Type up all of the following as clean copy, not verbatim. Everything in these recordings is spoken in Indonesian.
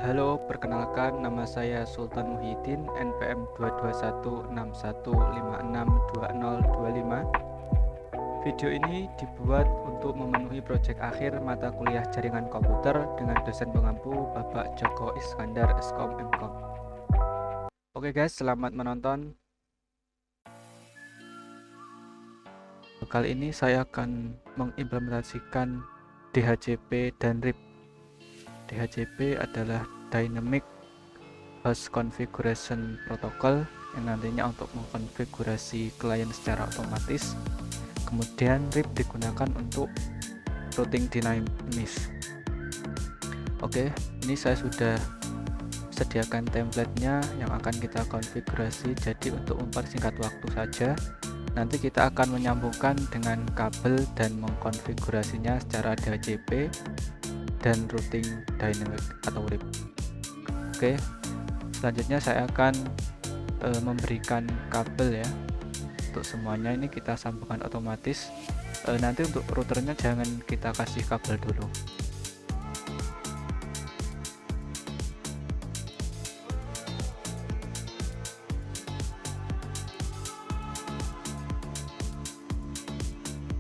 Halo, perkenalkan nama saya Sultan Muhyiddin, NPM 22161562025. Video ini dibuat untuk memenuhi proyek akhir mata kuliah jaringan komputer dengan dosen pengampu Bapak Joko Iskandar Skom Mkom. Oke guys, selamat menonton. Kali ini saya akan mengimplementasikan DHCP dan RIP. DHCP adalah Dynamic Host Configuration Protocol yang nantinya untuk mengkonfigurasi klien secara otomatis. Kemudian RIP digunakan untuk routing dinamis. Oke, ini saya sudah sediakan template-nya yang akan kita konfigurasi. Jadi untuk mempersingkat waktu saja, nanti kita akan menyambungkan dengan kabel dan mengkonfigurasinya secara DHCP dan routing dynamic atau RIP. Oke, selanjutnya saya akan memberikan kabel ya. Untuk semuanya ini kita sambungkan otomatis. Nanti untuk routernya jangan kita kasih kabel dulu.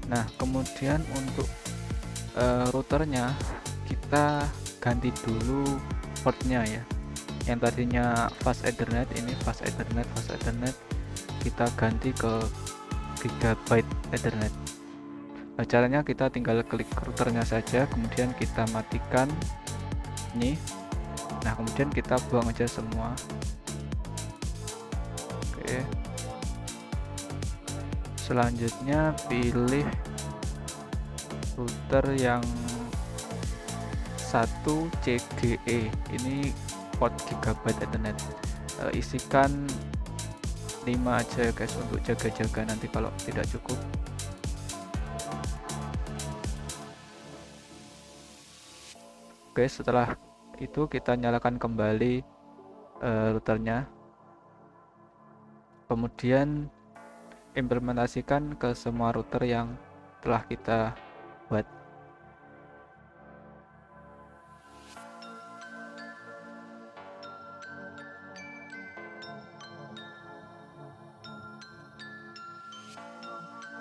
Nah, kemudian untuk routernya kita ganti dulu portnya ya. Yang tadinya fast Ethernet, ini fast Ethernet kita ganti ke Gigabyte Ethernet. Nah, caranya kita tinggal klik routernya saja, kemudian kita matikan ini. Nah, kemudian kita buang aja semua. Oke, selanjutnya pilih router yang 1 CGE, ini port Gigabyte Ethernet. Isikan 5 aja ya guys, untuk jaga-jaga nanti kalau tidak cukup. Oke, setelah itu kita nyalakan kembali routernya, kemudian implementasikan ke semua router yang telah kita buat.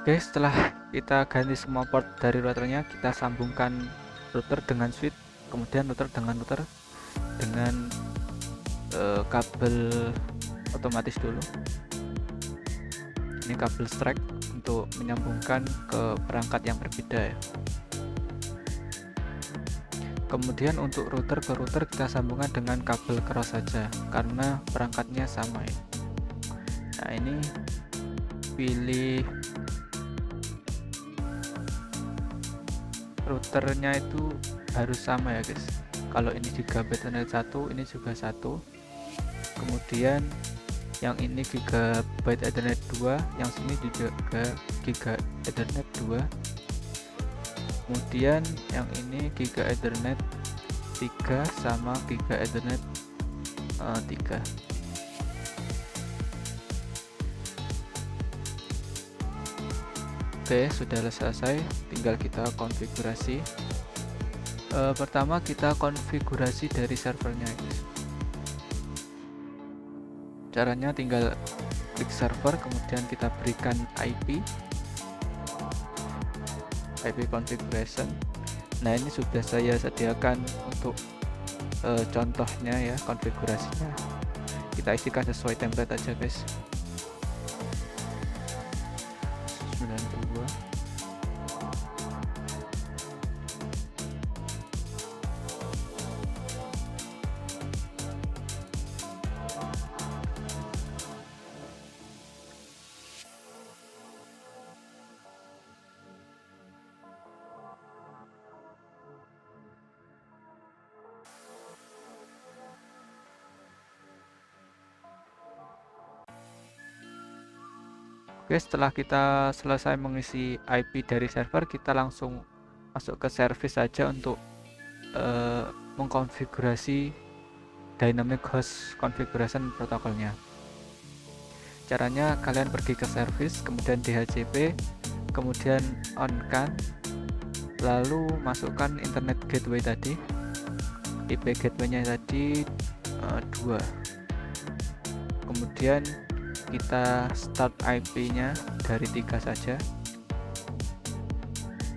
Oke, setelah kita ganti semua port dari routernya, kita sambungkan router dengan switch, kemudian router dengan kabel otomatis dulu. Ini kabel strike untuk menyambungkan ke perangkat yang berbeda ya. Kemudian untuk router ke router kita sambungkan dengan kabel cross saja karena perangkatnya sama ya. Nah, ini pilih routernya itu harus sama ya guys. Kalau ini Gigabyte Ethernet 1, ini juga 1. Kemudian yang ini Gigabyte Ethernet 2, yang sini juga Giga Ethernet 2. Kemudian yang ini Giga Ethernet 3 sama Giga Ethernet 3. Oke, sudah selesai, tinggal kita konfigurasi. Pertama kita konfigurasi dari servernya guys. Caranya tinggal klik server, kemudian kita berikan IP configuration. Nah, ini sudah saya sediakan untuk contohnya ya, konfigurasinya. Kita isikan sesuai template aja guys. 92. Oke, setelah kita selesai mengisi IP dari server, kita langsung masuk ke service saja untuk mengkonfigurasi Dynamic Host Configuration protokolnya. Caranya kalian pergi ke service, kemudian DHCP, kemudian on CAN, lalu masukkan internet gateway tadi, IP gateway-nya tadi 2. Kemudian kita start IP-nya dari 3 saja.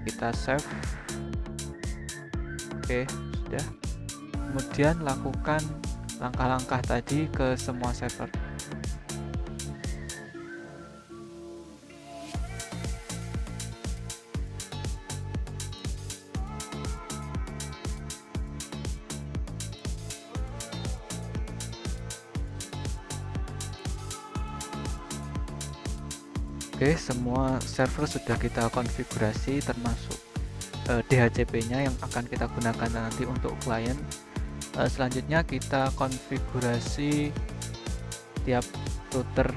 Kita save. Oke, sudah. Kemudian lakukan langkah-langkah tadi ke semua server. Oke, semua server sudah kita konfigurasi termasuk DHCP-nya yang akan kita gunakan nanti untuk klien. Selanjutnya kita konfigurasi tiap router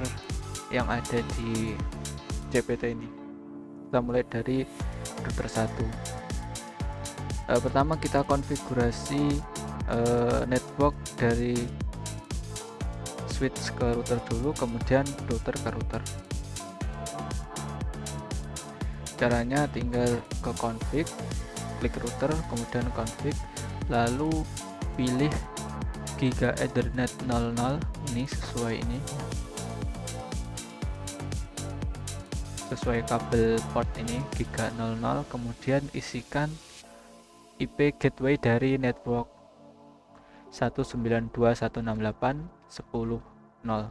yang ada di CPT ini. Kita mulai dari router 1. Pertama kita konfigurasi network dari switch ke router dulu, kemudian router ke router. Caranya tinggal ke config, klik router, kemudian config, lalu pilih Giga Ethernet 00 ini sesuai ini, sesuai kabel port ini Giga 00, kemudian isikan IP gateway dari network 192.168.10.0.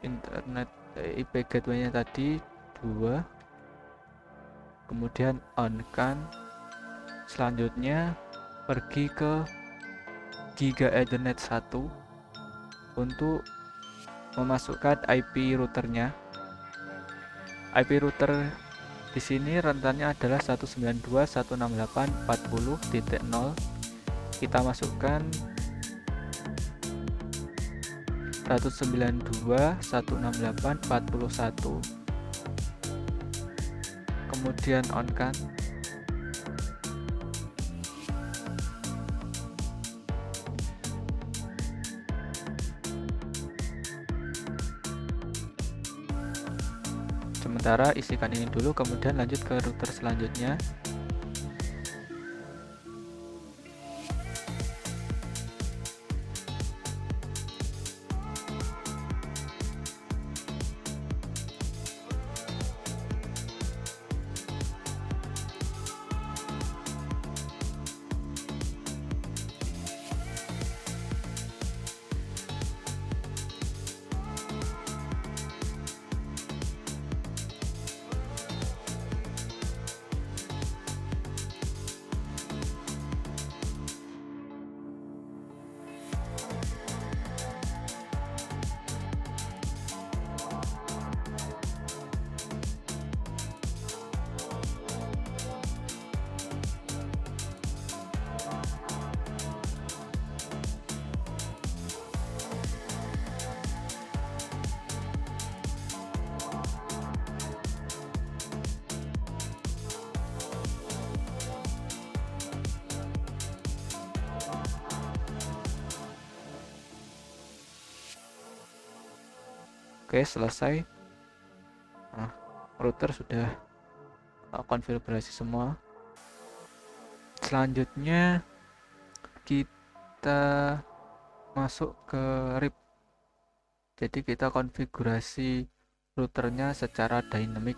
internet IP gateway-nya tadi 2, kemudian on kan. Selanjutnya pergi ke Giga Ethernet 1 untuk memasukkan IP routernya. IP router di sini rentannya adalah 192.168.40.0. Kita masukkan 192.168.41, kemudian on kan. Sementara isikan ini dulu, kemudian lanjut ke router selanjutnya. Oke, selesai. Nah, router sudah konfigurasi semua. Selanjutnya kita masuk ke RIP. Jadi kita konfigurasi routernya secara dynamic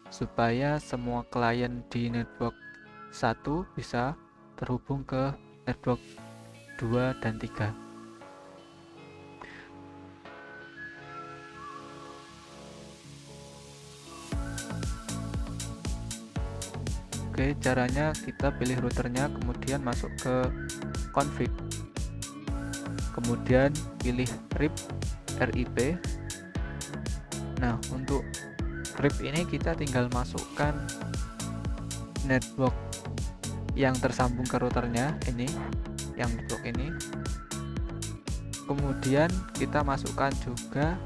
supaya semua klien di network 1 bisa terhubung ke network 2 dan 3. Oke, caranya kita pilih routernya, kemudian masuk ke config, kemudian pilih RIP. Nah, untuk RIP ini kita tinggal masukkan network yang tersambung ke routernya, ini yang network ini. Kemudian kita masukkan juga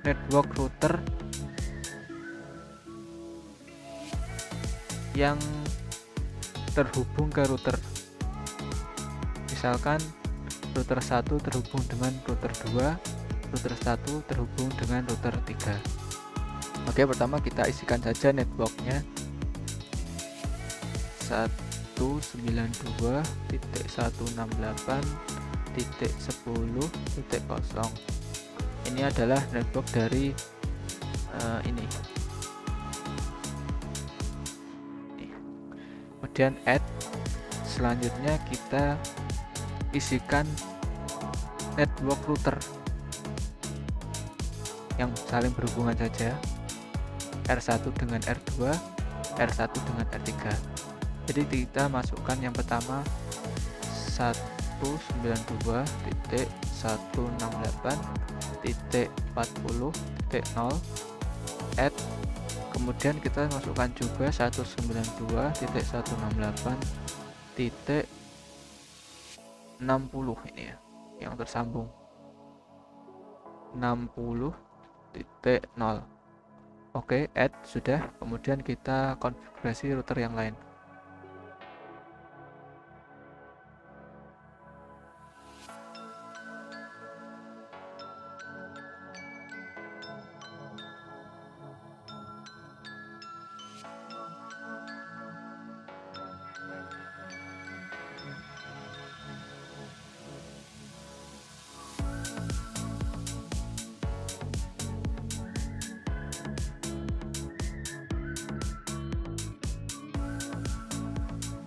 network router yang terhubung ke router. Misalkan router 1 terhubung dengan router 2, router 1 terhubung dengan router 3. Oke, pertama kita isikan saja networknya 1 192.168.10.0. Ini adalah network dari ini. Kemudian add, selanjutnya kita isikan network router yang saling berhubungan saja, R1 dengan R2, R1 dengan R3. Jadi kita masukkan yang pertama 192.168.40.0 add, kemudian kita masukkan juga 192.168.60 ini ya, yang tersambung 60.0. Oke, add sudah. Kemudian kita konfigurasi router yang lain.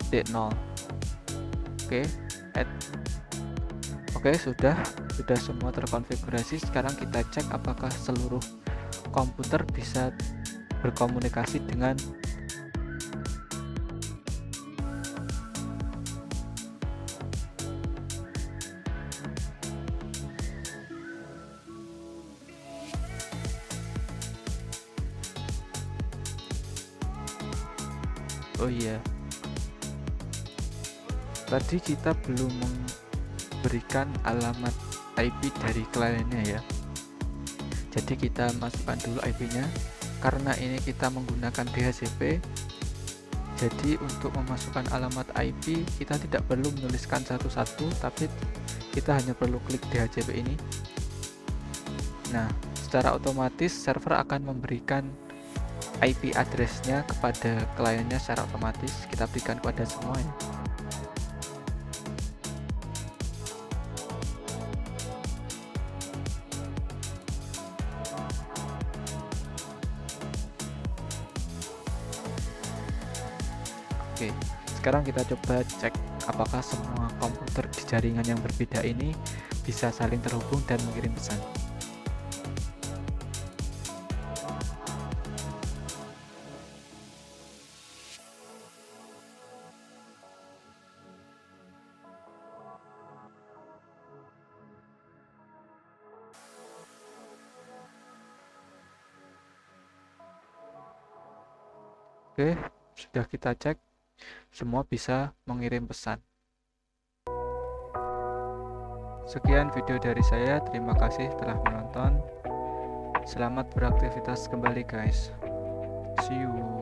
D0. Oke, add. Oke, sudah semua terkonfigurasi. Sekarang kita cek apakah seluruh komputer bisa berkomunikasi dengan oh iya, tadi kita belum memberikan alamat IP dari kliennya ya. Jadi kita masukkan dulu IP-nya. Karena ini kita menggunakan DHCP, jadi untuk memasukkan alamat IP kita tidak perlu menuliskan satu-satu, tapi kita hanya perlu klik DHCP ini. Nah, secara otomatis server akan memberikan IP address-nya kepada kliennya secara otomatis. Kita berikan kepada semua ya. Oke, sekarang kita coba cek apakah semua komputer di jaringan yang berbeda ini bisa saling terhubung dan mengirim pesan. Oke, sudah kita cek, semua bisa mengirim pesan. Sekian video dari saya, terima kasih telah menonton. Selamat beraktivitas kembali guys. See you.